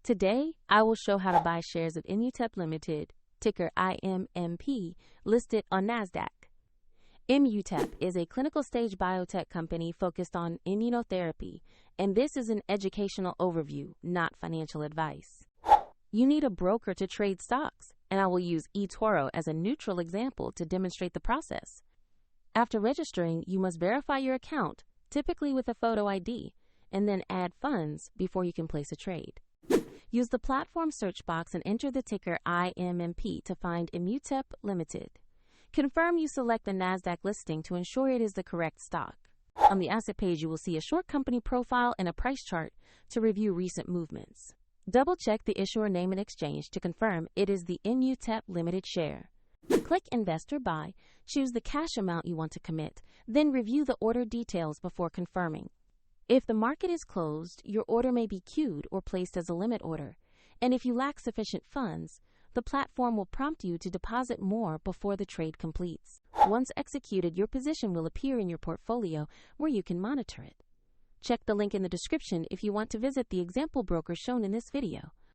Today, I will show how to buy shares of Immutep Ltd, ticker IMMP, listed on NASDAQ. Immutep is a clinical stage biotech company focused on immunotherapy, and this is an educational overview, not financial advice. You need a broker to trade stocks, and I will use eToro as a neutral example to demonstrate the process. After registering, you must verify your account, typically with a photo ID, and then add funds before you can place a trade. Use the platform search box and enter the ticker IMMP to find Immutep Ltd. Confirm you select the NASDAQ listing to ensure it is the correct stock. On the asset page, you will see a short company profile and a price chart to review recent movements. Double-check the issuer name and exchange to confirm it is the Immutep Ltd share. Click Invest or Buy, choose the cash amount you want to commit, then review the order details before confirming. If the market is closed, your order may be queued or placed as a limit order, and if you lack sufficient funds, the platform will prompt you to deposit more before the trade completes. Once executed, your position will appear in your portfolio where you can monitor it. Check the link in the description if you want to visit the example broker shown in this video.